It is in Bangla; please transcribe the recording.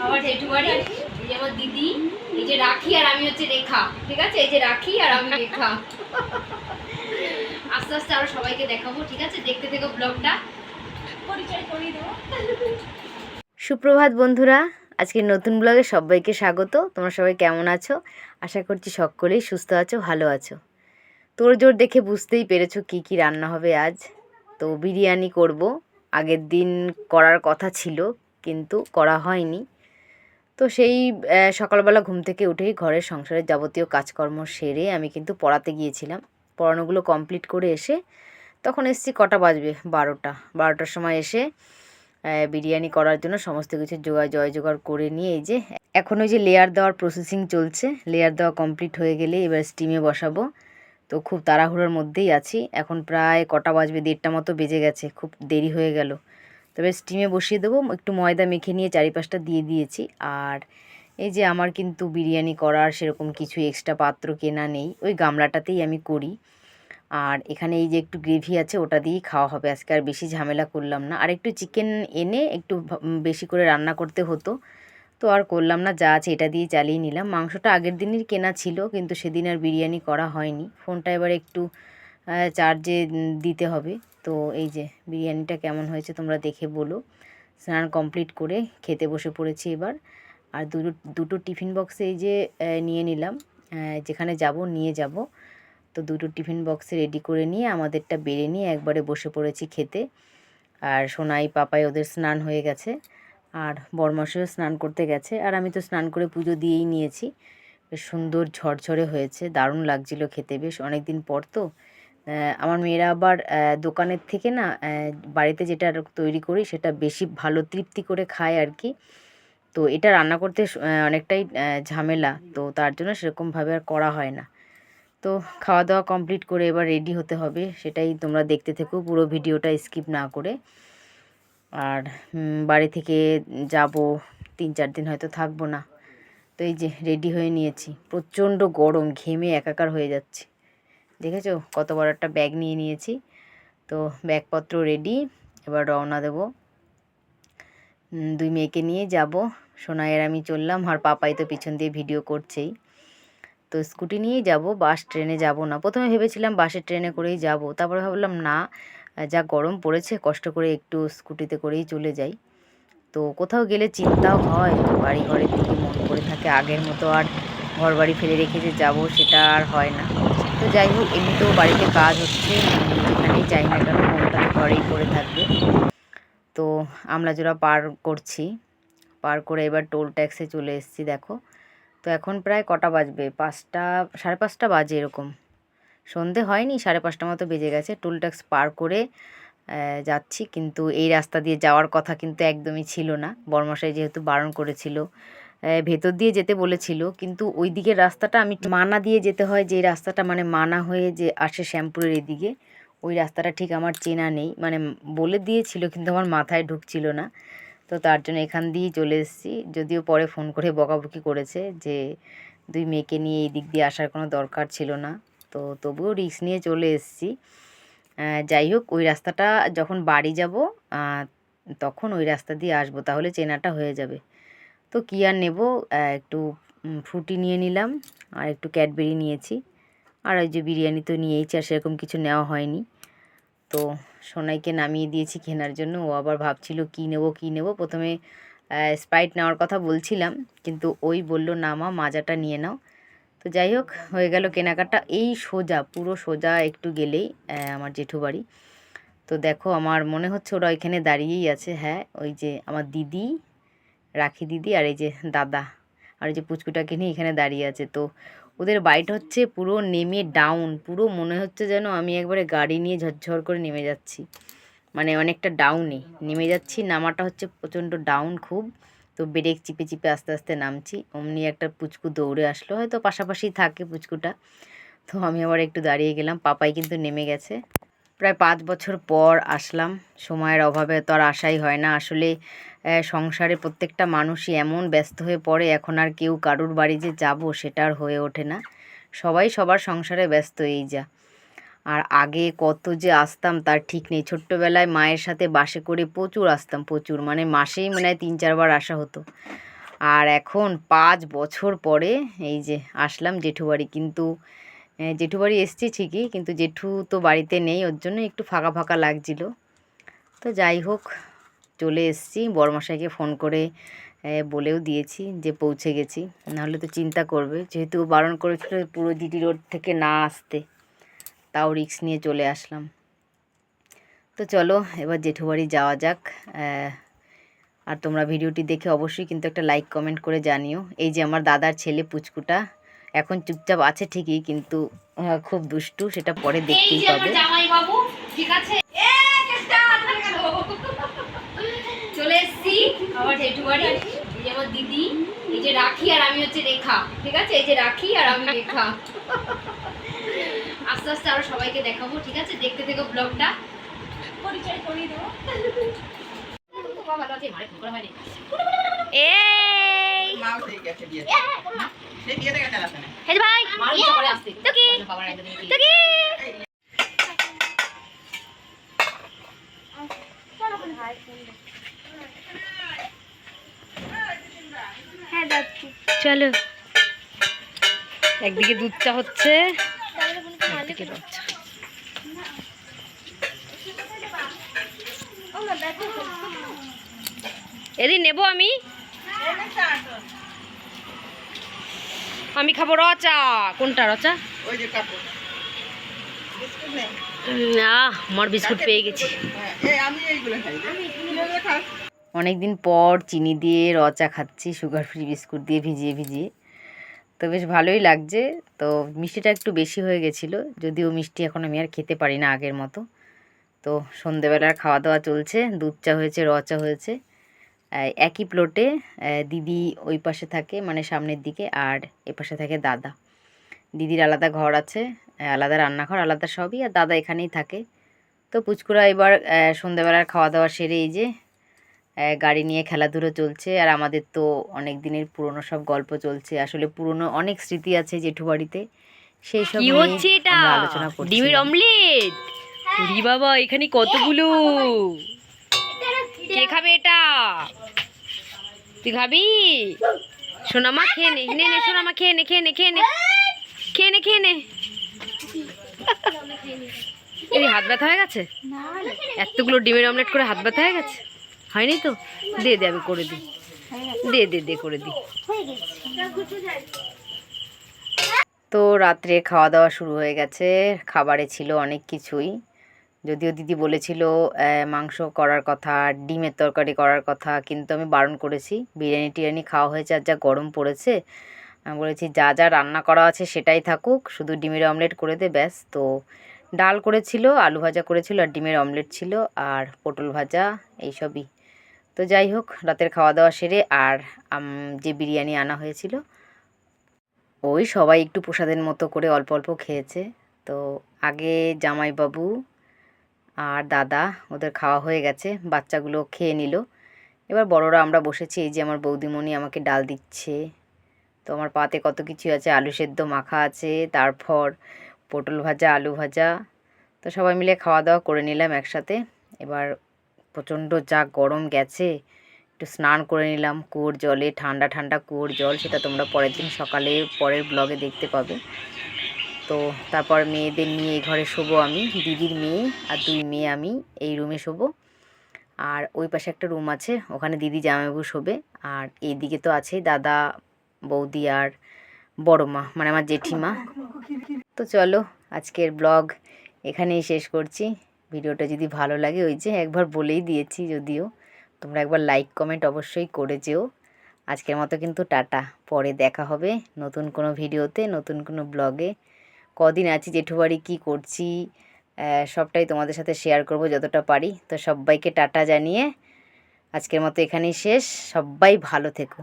আমার জেঠু বাড়ি, এই যে আমার দিদি, এই যে রাখি আর আমি হচ্ছে রেখা, ঠিক আছে? এই যে রাখি আর আমি রেখা। আস্তে আস্তে আরো সবাইকে দেখাবো, ঠিক আছে? দেখতে থেকো ব্লগটা, পরিচয় করিয়ে দেবো। সুপ্রভাত বন্ধুরা, আজকে নতুন ব্লগে সবাইকে স্বাগত। তোমরা সবাই কেমন আছো? আশা করছি সকলেই সুস্থ আছো, ভালো আছো। তোড়জোড় দেখে বুঝতেই পেরেছো কি কি রান্না হবে আজ। তো বিরিয়ানি করব। আগের দিন করার কথা ছিল কিন্তু করা হয়নি। তো সেই সকালবেলা ঘুম থেকে উঠেই ঘরের সংসারের যাবতীয় কাজকর্ম সেরে আমি কিন্তু পড়াতে গিয়েছিলাম। পড়ানোগুলো কমপ্লিট করে এসে তখন এসেছি, কটা বাজবে, 12টার সময় এসে বিরিয়ানি করার জন্য সমস্ত কিছু জোগাড় করে নিয়ে এই যে এখন ওই যে লেয়ার দেওয়ার প্রসেসিং চলছে। লেয়ার দেওয়া কমপ্লিট হয়ে গেলে এবার স্টিমে বসাবো। তো খুব তাড়াহুড়োর মধ্যেই আছি। এখন প্রায় কটা বাজবে, 1:30 মতো বেজে গেছে, খুব দেরি হয়ে গেল। তবে স্টিমে বসিয়ে দেবো। একটু ময়দা মেখে নিয়ে চারিপাশটা দিয়ে দিয়েছি। আর এই যে আমার কিন্তু বিরিয়ানি করার সেরকম কিছু এক্সট্রা পাত্র কেনা নেই, ওই গামলাটাতেই আমি করি। আর এখানে এই যে একটু গ্রেভি আছে, ওটা দিয়েই খাওয়া হবে আজকে। আর বেশি ঝামেলা করলাম না। আর একটু চিকেন এনে একটু বেশি করে রান্না করতে হতো, তো আর করলাম না, যা আছে এটা দিয়ে চালিয়ে নিলাম। মাংসটা আগের দিনই কেনা ছিল কিন্তু সেদিন আর বিরিয়ানি করা হয়নি। ফোনটা এবার একটু চার্জে দিতে হবে। তো এই যে বিরিয়ানিটা কেমন হয়েছে তোমরা দেখে বলো। স্নান কমপ্লিট করে খেতে বসে পড়েছি এবার। আর দুটো টিফিন বক্সে এই যে নিয়ে নিলাম, যেখানে যাব নিয়ে যাব। তো দুটো টিফিন বক্সে রেডি করে নিয়ে আমাদেরটা বেড়ে নিয়ে একবারে বসে পড়েছি খেতে। আর সোনাই পাপাই ওদের স্নান হয়ে গেছে, আর বরমাসেও স্নান করতে গেছে। আর আমি তো স্নান করে পুজো দিয়েই নিয়েছি। বেশ সুন্দর ঝরঝরে হয়েছে, দারুণ লাগছিল খেতে, বেশ অনেক দিন পর তো। আমার মেয়েরা আবার দোকানের থেকে না বাড়িতে যেটা তৈরি করি সেটা বেশি ভালো তৃপ্তি করে খায় আর কি। তো এটা রান্না করতে অনেকটাই ঝামেলা, তো তার জন্য সেরকমভাবে আর করা হয় না। তো খাওয়া দাওয়া কমপ্লিট করে এবার রেডি হতে হবে, সেটাই তোমরা দেখতে থেকো পুরো ভিডিওটা স্কিপ না করে। আর বাড়ি থেকে যাব 3-4 দিন, হয়তো থাকবো না। তো এই যে রেডি হয়ে নিয়েছি, প্রচণ্ড গরম, ঘেমে একাকার হয়ে যাচ্ছে। দেখেছো কত বড় একটা ব্যাগ নিয়ে নিয়েছি। তো ব্যাগপত্র রেডি, এবার রওনা দেব। দুই মেয়েকে নিয়ে যাব, সোনাইয়ের আমি চললাম, আর পাপাই তো পিছন দিয়ে ভিডিও করছেই। তো স্কুটি নিয়েই যাব, বাস ট্রেনে যাব না। প্রথমে ভেবেছিলাম বাসে ট্রেনে করেই যাব, তারপরে ভাবলাম না, যা গরম পড়েছে, কষ্ট করে একটু স্কুটিতে করেই চলে যাই। তো কোথাও গেলে চিন্তাও হয়, বাড়ি ঘরের দিকে মন পড়ে থাকে, আগের মতো আর ঘর বাড়ি ফেলে রেখে যে যাবো সেটা আর হয় না। তো যাই হোক, এমনিতেও বাড়িতে কাজ হচ্ছে, যেখানেই যাই না কেন মনটা তো ঘরেই পড়ে থাকবে। তো আমলাজোড়া পার করছি, পার করে এবার টোল ট্যাক্সে চলে এসেছি দেখো। তো এখন প্রায় কটা বাজবে, 5টা 5:30 বাজে এরকম, সন্ধে হয়নি, 5:30 মতো বেজে গেছে। টোল ট্যাক্স পার করে যাচ্ছি, কিন্তু এই রাস্তা দিয়ে যাওয়ার কথা কিন্তু একদমই ছিল না। বরমশাই যেহেতু বারণ করেছিল, ভেতর দিয়ে যেতে বলেছিল, কিন্তু ওই দিকের রাস্তাটা আমি মানা দিয়ে যেতে হয়, যে রাস্তাটা মানে মানা হয়ে যে আসে শ্যামপুরের এদিকে, ওই রাস্তাটা ঠিক আমার চেনা নেই। মানে বলে দিয়েছিল কিন্তু আমার মাথায় ঢুকছিল না। তো তার জন্য এখান দিয়েই চলে এসেছি। যদিও পরে ফোন করে বকাবকি করেছে যে দুই মেয়েকে নিয়ে এই দিক দিয়ে আসার কোনো দরকার ছিল না। তো তবুও রিস্ক নিয়ে চলে এসেছি। যাই হোক, ওই রাস্তাটা যখন বাড়ি যাব তখন ওই রাস্তা দিয়ে আসবো, তাহলে চেনাটা হয়ে যাবে। তো কী আর নেব, একটু ফ্রুটি নিয়ে নিলাম, আর একটু ক্যাডবেরি নিয়েছি, আর ওই যে বিরিয়ানি তো নিয়েইছি, আর সেরকম কিছু নেওয়া হয়নি। তো সোনাইকে নামিয়ে দিয়েছি কেনার জন্য। ও আবার ভাবছিল কী নেব। প্রথমে স্প্রাইট নেওয়ার কথা বলছিলাম, কিন্তু ওই বলল না মা, মাজাটা নিয়ে নাও। তো যাই হোক, হয়ে গেল কেনাকাটা। এই সোজা, পুরো সোজা একটু গেলেই আমার জেঠু বাড়ি। তো দেখো, আমার মনে হচ্ছে ওরা ওইখানে দাঁড়িয়েই আছে। হ্যাঁ, ওই যে আমার দিদি, রাখি দিদি, আর এই যে দাদা, আর এই যে পুচকুটাকে নিয়ে এখানে দাঁড়িয়ে আছে। তো ওদের বাড়িটা হচ্ছে পুরো নেমে ডাউন, পুরো মনে হচ্ছে যেন আমি একবারে গাড়ি নিয়ে ঝরঝর করে নেমে যাচ্ছি, মানে অনেকটা ডাউনে নেমে যাচ্ছি। নামাটা হচ্ছে প্রচণ্ড ডাউন খুব। তো ব্রেক চিপে চিপে আস্তে আস্তে নামছি, অমনি একটা পুচকু দৌড়ে আসলো, হয়তো পাশাপাশি থাকে পুচকুটা। তো আমি আবার একটু দাঁড়িয়ে গেলাম, পাপাই কিন্তু নেমে গেছে। প্রায় 5 বছর পর আসলাম, সময়ের অভাবে তো আর আসাই হয় না আসলে। সংসারে প্রত্যেকটা মানুষই এমন ব্যস্ত হয়ে পড়ে, এখন আর কেউ কারুর বাড়ি যে যাব সেটা আর হয়ে ওঠে না। সবাই সবার সংসারে ব্যস্ত, এই যা। আর আগে কত যে আসতাম তার ঠিক নেই। ছোট্টবেলায় মায়ের সাথে বাসে করে প্রচুর আসতাম, প্রচুর, মানে মাসেই মনে হয় 3-4 বার আসা হতো। আর এখন 5 বছর পরে এই যে আসলাম জেঠুবাড়ি। কিন্তু জেঠুবাড়ি এসছি ঠিকই, কিন্তু জেঠু তো বাড়িতে নেই, ওর জন্য একটু ফাঁকা ফাঁকা লাগছিল। তো যাই হোক, চলে এসছি। বড়মশাইকে ফোন করে বলেও দিয়েছি যে পৌঁছে গেছি, নাহলে তো চিন্তা করবে, যেহেতু বারণ করেছিল পুরো জিটি রোড থেকে না আসতে, তাও রিস্ক নিয়ে চলে আসলাম। তো চলো এবার জেঠুবাড়ি যাওয়া যাক। আর তোমরা ভিডিওটি দেখে অবশ্যই কিন্তু একটা লাইক কমেন্ট করে জানিও। এই যে আমার দাদার ছেলে পুচকুটা এখন চুপচাপ আছে ঠিকই, কিন্তু খুব দুষ্টু, সেটা পরে দেখতেই পাবে। জামাইবাবু ঠিক আছে, চলে এসছি আমার জেঠুবাড়ি। এই যে আমার দিদি, এই যে রাখি আর আমি হচ্ছে রেখা, ঠিক আছে, এই যে রাখি আর আমি রেখা। আস্তে আস্তে আরো সবাইকে দেখাবো, ঠিক আছে, দেখতে থেকো ব্লগটা, পরিচয় করিয়ে দেবো। ভালো আছে, মারে ফোন করা হয়নি। এই মাও সেই গেছে বিয়ে। সেই বিয়েতে গেছে আসে না। হেজ ভাই মার ইচ্ছা করে আসতে। টুকি বাবার একদম টুকি চলো। একদিকে দুধ চা হচ্ছে, একদিকে রদ চা। এদিন নেবো আমি খাবো র চা। কোনটা র চা? ওই যে কাপড়। বিস্কুট নেই। না, আমার বিস্কুট পেয়ে গেছি। হ্যাঁ, এই আমি এইগুলো খাই। এইগুলো খাস? অনেকদিন পর চিনি দিয়ে র চা খাচ্ছি, সুগার ফ্রি বিস্কুট দিয়ে ভিজিয়ে ভিজিয়ে। তো বেশ ভালোই লাগছে। তো মিষ্টিটা একটু বেশি হয়ে গেছিলো, যদিও মিষ্টি এখন আমি আর খেতে পারি না আগের মতো। তো সন্ধেবেলার খাওয়া দাওয়া চলছে, দুধ চা হয়েছে, র চা হয়েছে। একই প্লটে দিদি ওই পাশে থাকে, মানে সামনের দিকে, আর এ পাশে থাকে দাদা। দিদির আলাদা ঘর আছে, আলাদা রান্নাঘর, আলাদা সবই, আর দাদা এখানেই থাকে। তো পুচকুরা এবার সন্ধেবেলার খাওয়া দাওয়া সেরে এই যে গাড়ি নিয়ে খেলাধুলো চলছে। আর আমাদের তো অনেক দিনের পুরনো সব গল্প চলছে, আসলে পুরনো অনেক স্মৃতি আছে জেঠু বাড়িতে, সেই সব কি হচ্ছে এটা? আমরা আলোচনা করছি। ডিমের অমলেট? ওরে বাবা, এখানে কতগুলো! কে খাবে এটা? তুই খাবি? সোনামা খেয়ে নে, নে নে সোনামা, খেয়ে নে খেয়ে নে খেয়ে নে খেয়ে নে খেয়ে নে। এই হাত ব্যথা হয়ে গেছে? এতগুলো ডিমের অমলেট করে হাত ব্যথা হয়ে গেছে? হয়নি তো? দে দে, আমি করে দিই। দে দে দে, করে দিই। তো রাত্রে খাওয়া দাওয়া শুরু হয়ে গেছে। খাবারে ছিল অনেক কিছুই, যদিও দিদি বলেছিল মাংস করার কথা, ডিমের তরকারি করার কথা, কিন্তু আমি বারণ করেছি। বিরিয়ানি টিরিয়ানি খাওয়া হয়েছে, আর যা গরম পড়েছে, আমি বলেছি যা যা রান্না করা আছে সেটাই থাকুক, শুধু ডিমের অমলেট করে দে ব্যাস। তো ডাল করেছিল, আলু ভাজা করেছিল, আর ডিমের অমলেট ছিল, আর পটল ভাজা, এইসবই। তো যাই হোক, রাতের খাওয়া দাওয়া সেরে আর যে বিরিয়ানি আনা হয়েছিল, ওই সবাই একটু প্রসাদের মতো করে অল্প অল্প খেয়েছে। তো আগে জামাইবাবু আর দাদা, ওদের খাওয়া হয়ে গেছে, বাচ্চাগুলো খেয়ে নিল। এবার বড়রা আমরা বসেছি। এই যে আমার বৌদিমণি আমাকে ডাল দিচ্ছে। তো আমার পাতে কত কিছু আছে, আলু সেদ্ধ মাখা আছে, তারপর পটল ভাজা, আলু ভাজা। তো সবাই মিলে খাওয়া দাওয়া করে নিলাম একসাথে। এবার প্রচণ্ড যা গরম গেছে, একটু স্নান করে নিলাম কুয়োর জলে, ঠান্ডা ঠান্ডা কুয়োর জল, সেটা তোমরা পরের দিন সকালে পরের ব্লগে দেখতে পাবে। তো তারপর মেয়েদের নিয়ে এই ঘরে শোবো আমি, দিদির মেয়ে আর 2 মেয়ে, আমি এই রুমে শোবো। আর ওই পাশে একটা রুম আছে, ওখানে দিদি জামাইবাবু শোবে। আর এইদিকে তো আছেই দাদা, বৌদি আর বড় মা, মানে আমার জেঠিমা। তো চলো আজকের ব্লগ এখানেই শেষ করছি। ভিডিওটা যদি ভালো লাগে, ওই যে একবার বলেই দিয়েছি, যদিও তোমরা একবার লাইক কমেন্ট অবশ্যই করে যেও। আজকের মতো কিন্তু টাটা, পরে দেখা হবে নতুন কোনো ভিডিওতে, নতুন কোনো ব্লগে। কদিন আছি জেঠুবাড়ি, কী করছি সবটাই তোমাদের সাথে শেয়ার করব যতটা পারি। তো সবাইকে টাটা জানিয়ে আজকের মতো এখানেই শেষ। সবাই ভালো থেকো।